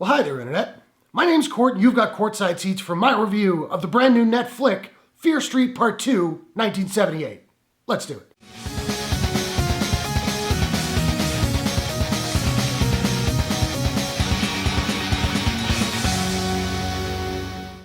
Well, hi there, Internet. My name's Court, and you've got courtside seats for my review of the brand new Netflix, Fear Street Part 2, 1978. Let's do it.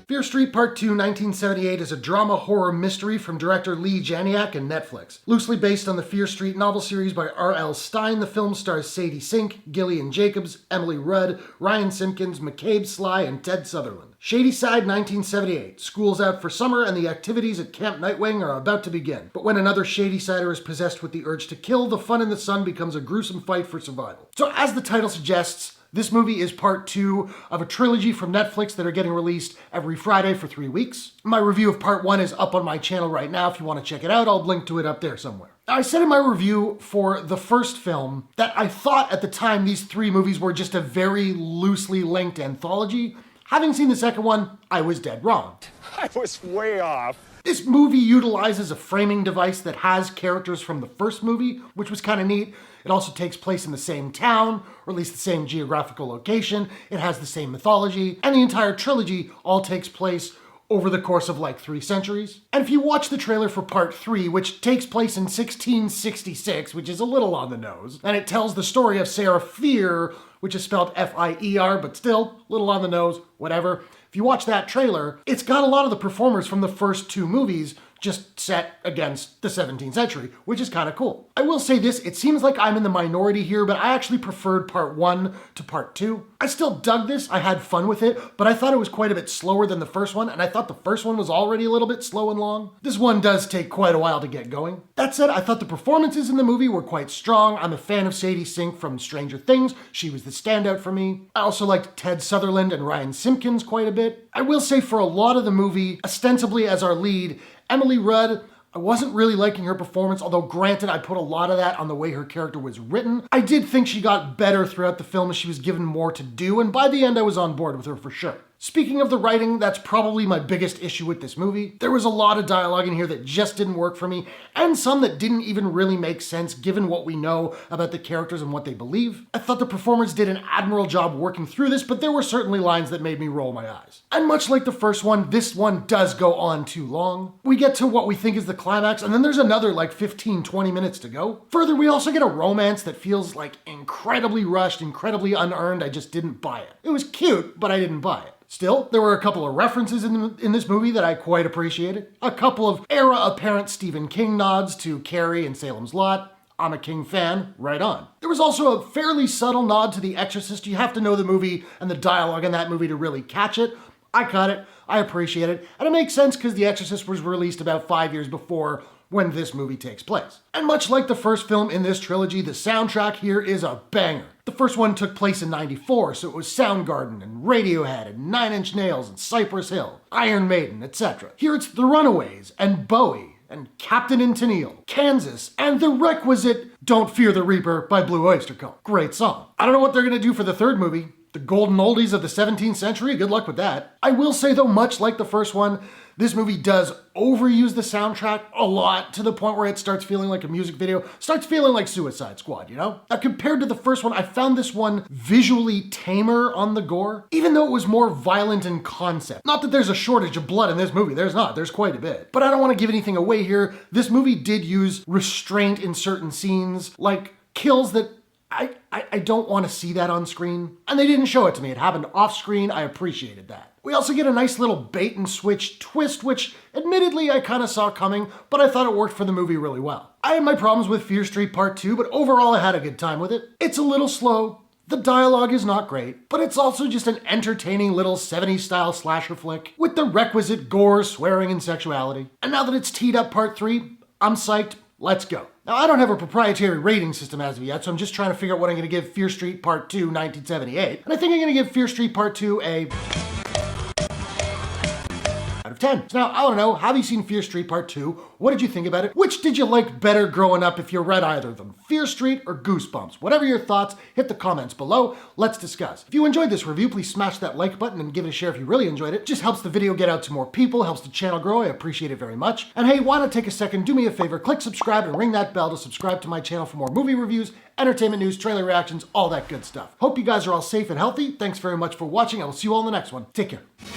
Fear Street Part 2, 1978 is a drama horror mystery from director Leigh Janiak and Netflix. Loosely based on the Fear Street novel series by R.L. Stine, the film stars Sadie Sink, Gillian Jacobs, Emily Rudd, Ryan Simpkins, McCabe Slye, and Ted Sutherland. Shadyside, 1978. School's out for summer and the activities at Camp Nightwing are about to begin. But when another Shadysider is possessed with the urge to kill, the fun in the sun becomes a gruesome fight for survival. So as the title suggests, this movie is part 2 of a trilogy from Netflix that are getting released every Friday for 3 weeks. My review of part 1 is up on my channel right now. If you want to check it out, I'll link to it up there somewhere. I said in my review for the first film that I thought at the time these 3 movies were just a very loosely linked anthology. Having seen the second one, I was dead wrong. I was way off. This movie utilizes a framing device that has characters from the first movie, which was kind of neat. It also takes place in the same town, or at least the same geographical location. It has the same mythology, and the entire trilogy all takes place over the course of like 3 centuries. And if you watch the trailer for part 3, which takes place in 1666, which is a little on the nose, and it tells the story of Sarah Fear, which is spelled F-I-E-R, but still, a little on the nose, whatever. If you watch that trailer, it's got a lot of the performers from the first 2 movies just set against the 17th century, which is kind of cool. I will say this, it seems like I'm in the minority here, but I actually preferred part 1 to part 2. I still dug this, I had fun with it, but I thought it was quite a bit slower than the first one, and I thought the first one was already a little bit slow and long. This one does take quite a while to get going. That said, I thought the performances in the movie were quite strong. I'm a fan of Sadie Sink from Stranger Things. She was the standout for me. I also liked Ted Sutherland and Ryan Simpkins quite a bit. I will say for a lot of the movie, ostensibly as our lead, Emily Rudd, I wasn't really liking her performance, although granted I put a lot of that on the way her character was written. I did think she got better throughout the film as she was given more to do, and by the end I was on board with her for sure. Speaking of the writing, that's probably my biggest issue with this movie. There was a lot of dialogue in here that just didn't work for me, and some that didn't even really make sense given what we know about the characters and what they believe. I thought the performers did an admirable job working through this, but there were certainly lines that made me roll my eyes. And much like the first one, this one does go on too long. We get to what we think is the climax, and then there's another like 15-20 minutes to go. Further, we also get a romance that feels like incredibly rushed, incredibly unearned. I just didn't buy it. It was cute, but I didn't buy it. Still, there were a couple of references in this movie that I quite appreciated. A couple of era-apparent Stephen King nods to Carrie and Salem's Lot. I'm a King fan, right on. There was also a fairly subtle nod to The Exorcist. You have to know the movie and the dialogue in that movie to really catch it. I caught it, I appreciate it, and it makes sense because The Exorcist was released about 5 years before when this movie takes place. And much like the first film in this trilogy, the soundtrack here is a banger. The first one took place in '94, so it was Soundgarden and Radiohead and 9 Inch Nails and Cypress Hill, Iron Maiden, etc. Here it's The Runaways and Bowie and Captain and Tennille, Kansas, and the requisite Don't Fear the Reaper by Blue Oyster Cult. Great song. I don't know what they're gonna do for the third movie. The golden oldies of the 17th century, good luck with that. I will say though, much like the first one, this movie does overuse the soundtrack a lot to the point where it starts feeling like a music video, starts feeling like Suicide Squad, you know? Now compared to the first one, I found this one visually tamer on the gore, even though it was more violent in concept. Not that there's a shortage of blood in this movie, there's not, there's quite a bit. But I don't want to give anything away here. This movie did use restraint in certain scenes, like kills that I don't want to see that on screen. And they didn't show it to me. It happened off screen. I appreciated that. We also get a nice little bait and switch twist, which admittedly I kind of saw coming, but I thought it worked for the movie really well. I had my problems with Fear Street Part 2, but overall I had a good time with it. It's a little slow. The dialogue is not great, but it's also just an entertaining little 70s style slasher flick with the requisite gore, swearing, and sexuality. And now that it's teed up part 3, I'm psyched. Let's go. Now, I don't have a proprietary rating system as of yet, so I'm just trying to figure out what I'm going to give Fear Street Part 2, 1978. And I think I'm going to give Fear Street Part 2 a out of 10. 10. So now I want to know, have you seen Fear Street Part 2? What did you think about it? Which did you like better growing up if you read either of them? Fear Street or Goosebumps? Whatever your thoughts, hit the comments below. Let's discuss. If you enjoyed this review, please smash that like button and give it a share if you really enjoyed it. It just helps the video get out to more people, helps the channel grow. I appreciate it very much. And hey, why not take a second, do me a favor, click subscribe and ring that bell to subscribe to my channel for more movie reviews, entertainment news, trailer reactions, all that good stuff. Hope you guys are all safe and healthy. Thanks very much for watching. I will see you all in the next one. Take care.